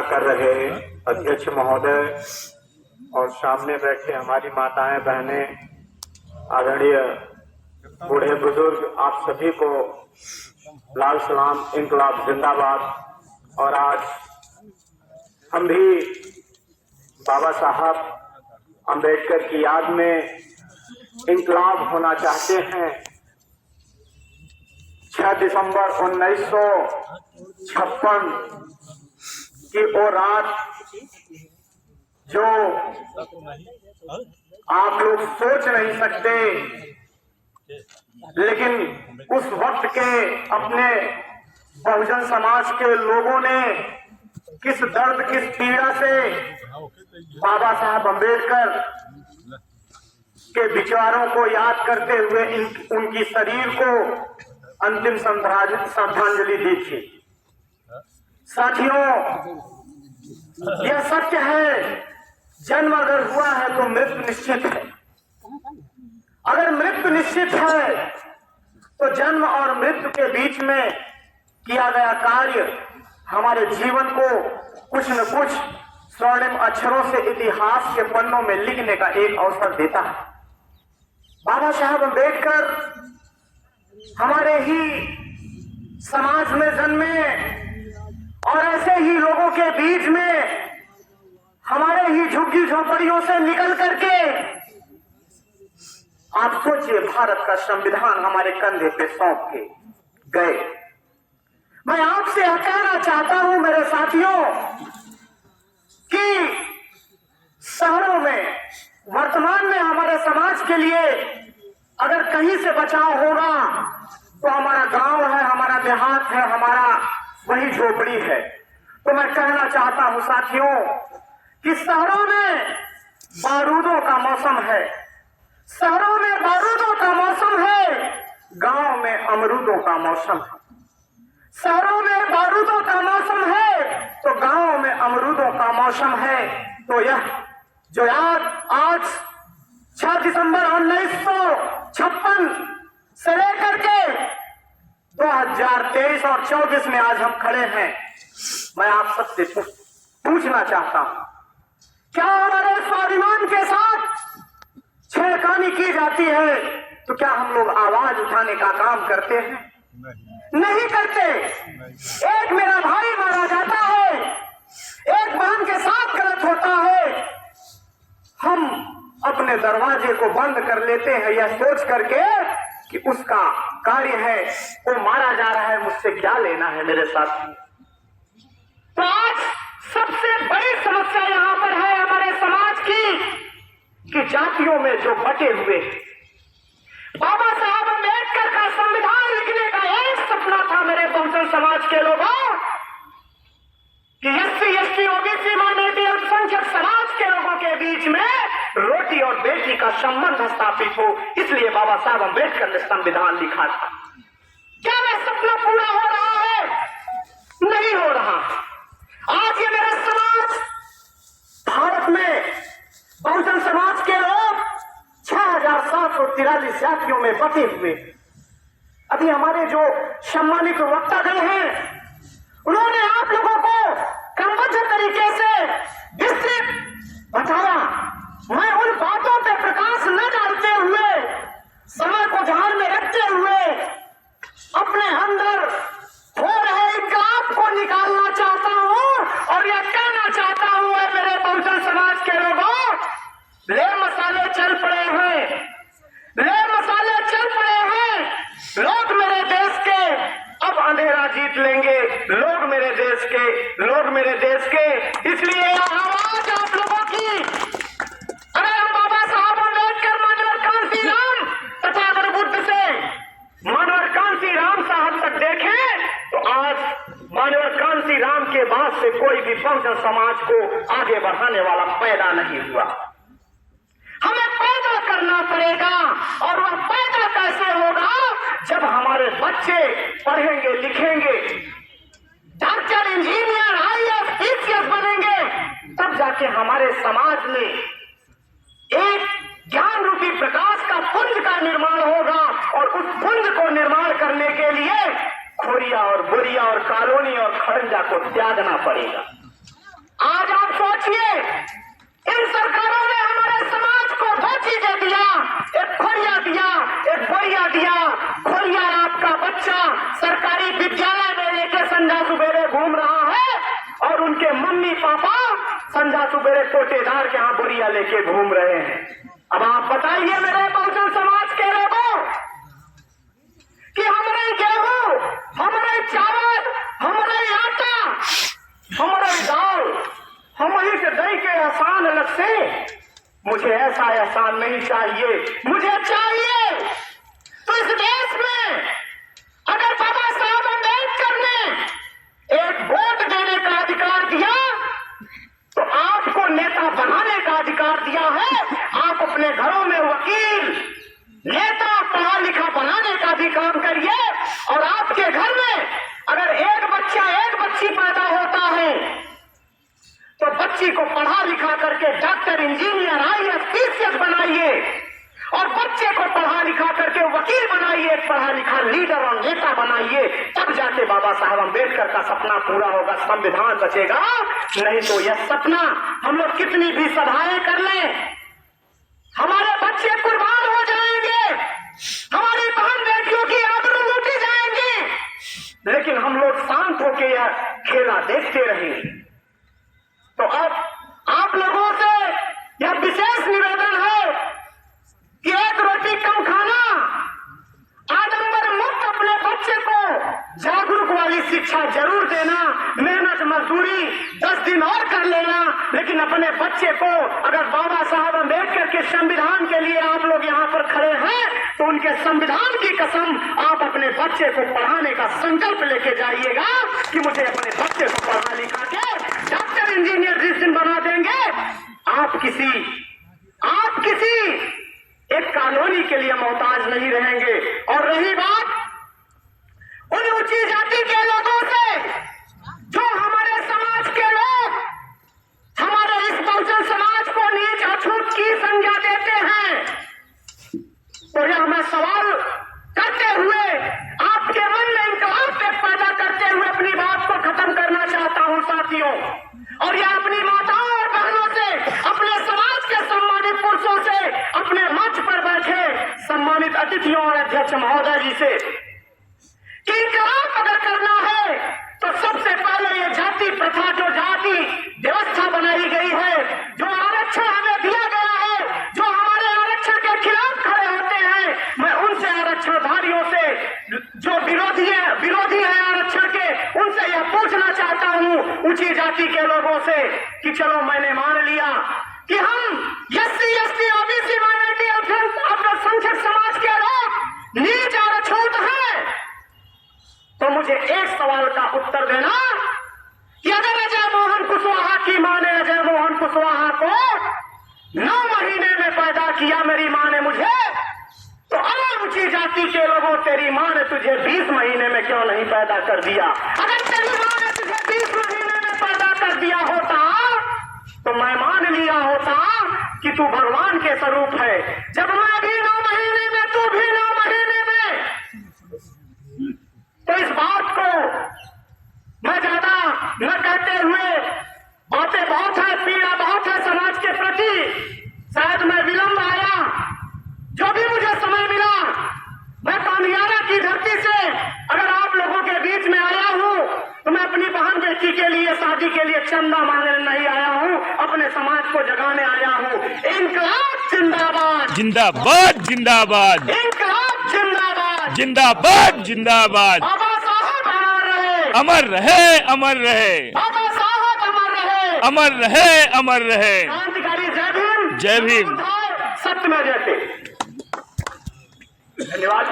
कर रहे अध्यक्ष महोदय और सामने बैठे हमारी माताएं बहनें, आदरणीय बूढ़े बुजुर्ग, आप सभी को लाल सलाम, इंकलाब जिंदाबाद। और आज हम भी बाबा साहब अंबेडकर की याद में इंकलाब होना चाहते हैं। 6 दिसंबर 1956 की वो रात जो आप लोग सोच नहीं सकते, लेकिन उस वक्त के अपने बहुजन समाज के लोगों ने किस दर्द, किस पीड़ा से बाबा साहब अंबेडकर के विचारों को याद करते हुए उनकी शरीर को अंतिम श्रद्धांजलि दी थी। साथियों, यह सत्य है, जन्म अगर हुआ है तो मृत्यु निश्चित है। अगर मृत्यु निश्चित है तो जन्म और मृत्यु के बीच में किया गया कार्य हमारे जीवन को कुछ न कुछ स्वर्णिम अक्षरों से इतिहास के पन्नों में लिखने का एक अवसर देता है। बाबा साहब अंबेडकर हमारे ही समाज में जन्मे और ऐसे ही लोगों के बीच में हमारे ही झुग्गी झोपड़ियों से निकल करके, आप सोचिए, भारत का संविधान हमारे कंधे पे सौंप के गए। मैं आपसे यह कहना चाहता हूं मेरे साथियों कि शहरों में वर्तमान में हमारे समाज के लिए अगर कहीं से बचाव होगा तो हमारा गांव है, हमारा देहात है, हमारा वही झोपड़ी है। तो मैं कहना चाहता हूं साथियों कि शहरों में बारूदों का मौसम है, शहरों में बारूदों का मौसम है, गांव में अमरूदों का मौसम है। शहरों में बारूदों का मौसम है तो गांव में अमरूदों का मौसम है। तो यह जो याद आज 6 दिसंबर 1956 से लेकर के 2023 और 24 में आज हम खड़े हैं, मैं आप सबसे पूछना चाहता हूं, क्या हमारे स्वाभिमान के साथ छेड़खानी की जाती है तो क्या हम लोग आवाज उठाने का काम करते हैं? नहीं करते। एक मेरा भाई मारा जाता है, एक बहन के साथ गलत होता है, हम अपने दरवाजे को बंद कर लेते हैं यह सोच करके कि उसका कार्य है, वो मारा जा रहा है, मुझसे क्या लेना है मेरे साथ। तो आज सबसे बड़ी समस्या यहां पर है हमारे समाज की कि जातियों में जो बटे हुए हैं। बाबा साहब अंबेडकर का संविधान लिखने का एक सपना था मेरे बहुजन समाज के लोगों कि एससी, एसटी, ओबीसी, माइनॉरिटी, अल्पसंख्यक समाज के लोगों के बीच में रोटी और बेटी का संबंध स्थापित हो, इसलिए बाबा साहब अंबेडकर ने संविधान लिखा था। क्या वह सपना पूरा हो रहा है? नहीं हो रहा। आज ये मेरा समाज, भारत में बहुजन समाज के लोग 6743 जातियों में बटे हुए। अभी हमारे जो सम्मानित वक्ता गए हैं उन्होंने आप लोगों को क्रमबद्ध तरीके से विस्तृत बताया। मैं उन बातों पे प्रकाश न डालते हुए, समय को ध्यान में रखते हुए अपने अंदर हो रहे इंकलाब को निकालना चाहता हूं और यह कहना चाहता हूं मेरे बहुजन समाज के लोगों, ले मसाले चल पड़े हैं, ले मसाले चल पड़े हैं। लोग मेरे देश के अब अंधेरा जीत लेंगे, लोग मेरे देश के, लोग मेरे देश के। इसलिए आवाज आप लोगों की, अरे हम बाबा साहब अंबेडकर, मानवर कांसी राम तथागत बुद्ध से मानवर कांसी राम साहब तक देखें तो आज मानवर कांसी राम के बाद से कोई भी बहुजन समाज को आगे बढ़ाने वाला पैदा नहीं हुआ। हमें पैदा करना पड़ेगा और वह पैदा कैसे होगा? जब हमारे बच्चे पढ़ेंगे, लिखेंगे, डॉक्टर, इंजीनियर, आईएएस, पीसीएस बनेंगे, तब जाके हमारे समाज में एक ज्ञान रूपी प्रकाश का पुंज का निर्माण होगा। और उस पुंज को निर्माण करने के लिए खोरिया और बोरिया और कॉलोनी और खड़ंजा को त्यागना पड़ेगा। रुपया दिया, खोलिया आपका बच्चा सरकारी विद्यालय में लेके संजा सुबेरे घूम रहा है और उनके मम्मी पापा संजा सुबेरे कोटेदार के यहाँ बोरिया लेके घूम रहे हैं। अब आप बताइए मेरे बहुजन समाज के लोगों कि हमारे गेहूं, हमारे चावल, हमारे आटा, हमारे दाल, हमारी दही के एहसान अलग से, मुझे ऐसा एहसान नहीं चाहिए। मुझे चाहिए तो इस देश में अगर बाबा साहब अम्बेडकर ने एक वोट देने का अधिकार दिया तो आपको नेता बनाने का अधिकार दिया है। आप अपने घरों में वकील, नेता, पढ़ा लिखा बनाने का भी काम करिए और आपके घर में अगर एक बच्चा, एक बच्ची पैदा होता है तो बच्ची को पढ़ा लिखा करके डॉक्टर, इंजीनियर, आईएएस, पीसीएस बनाइए और बच्चे को पढ़ा लिखा करके वकील बनाइए, पढ़ा लिखा लीडर और नेता बनाइए। तब जाके बाबा साहब अम्बेडकर का सपना पूरा होगा, संविधान बचेगा। नहीं तो यह सपना हम लोग कितनी भी सभाएं कर लें, हमारे बच्चे कुर्बान हो जाएंगे, हमारी बहन बेटियों की आबरू लूटी जाएंगी, लेकिन हम लोग शांत होकर यह खेला देखते रहेंगे। तो अब आप लोगों से यह विशेष निवेदन है कि एक रोटी कम खाना, आडंबर मुक्त अपने बच्चे को जागरूक वाली शिक्षा जरूर देना, मेहनत मजदूरी 10 दिन और कर लेना, लेकिन अपने बच्चे को अगर बाबा साहब अम्बेडकर के संविधान के लिए आप लोग यहाँ पर खड़े हैं तो उनके संविधान की कसम आप अपने बच्चे को पढ़ाने का संकल्प लेके जाइएगा कि मुझे अपने बच्चे को पढ़ा लिखा के डॉक्टर, इंजीनियर जिस दिन बना देंगे आप किसी एक कॉलोनी के लिए मोहताज नहीं रहेंगे। और रही बात उन ऊंची जाति के लोगों से जो हमारे समाज के लोग हमारे इस बहुजन समाज को नीच अछूत की संज्ञा देते हैं, तो यह मैं सवाल करते हुए आपके मन में इनकलाब पैदा करते हुए अपनी बात को खत्म करना चाहता हूं साथियों। और यह अपनी माताओं और बहनों से, अपने समाज के सम्मानित पुरुषों से, अपने मंच पर बैठे सम्मानित अतिथियों और अध्यक्ष महोदय जी से कि इनकलाब अगर करना है तो सबसे पहले ये जाति प्रथा, जो जाति व्यवस्था बनाई गई है, जो आरक्षण हमें दिया गया है, जो हमारे आरक्षण के खिलाफ खड़े होते हैं, मैं उनसे आरक्षणधारियों से जो विरोधी है आरक्षण के, उनसे यह पूछना चाहता हूं ऊंची जाति के लोगों से कि चलो मैंने मान लिया कि हम एससी, एसटी, ओबीसी, माइनॉरिटी, अल्पसंख्यक समाज के लोग नीच और अछूत हैं, तो मुझे एक सवाल का उत्तर देना कि अगर अजय मोहन कुशवाहा की मां ने अजय मोहन कुशवाहा को 9 महीने में पैदा किया, मेरी मां ने मुझे, तो अलग ऊंची जाति के लोगों तेरी मां ने तुझे 20 महीने में क्यों नहीं पैदा कर दिया? अगर तेरी मां ने तुझे 20 महीने में पैदा कर दिया होता तो मैं मान लिया होता कि तू भगवान के स्वरूप है। जब मैं भी 9 महीने में, तू भी 9 महीने में, तो इस बात को मैं ज्यादा न कहते हुए, बातें बहुत है, पीड़ा बहुत है समाज के प्रति, शायद मैं विलंब आया, जो भी मुझे समय मिला, मैं कामियारा की धरती से अगर आप लोगों के बीच में आया हूं तो मैं अपनी बहन बेटी के लिए, शादी के लिए चंदा मांगने नहीं आया हूं, अपने समाज को जगाने आया हूं। इनकलाब जिंदाबाद, जिंदाबाद, जिंदाबाद, इनकलाब जिंदाबाद, जिंदाबाद, जिंदाबाद। बाबा साहब अमर रहे, अमर रहे, अमर रहे, बाबा साहब अमर रहे, अमर रहे, अमर रहे। क्रांतिकारी जय भीम, जय भीम। सत्य में जयते। धन्यवाद।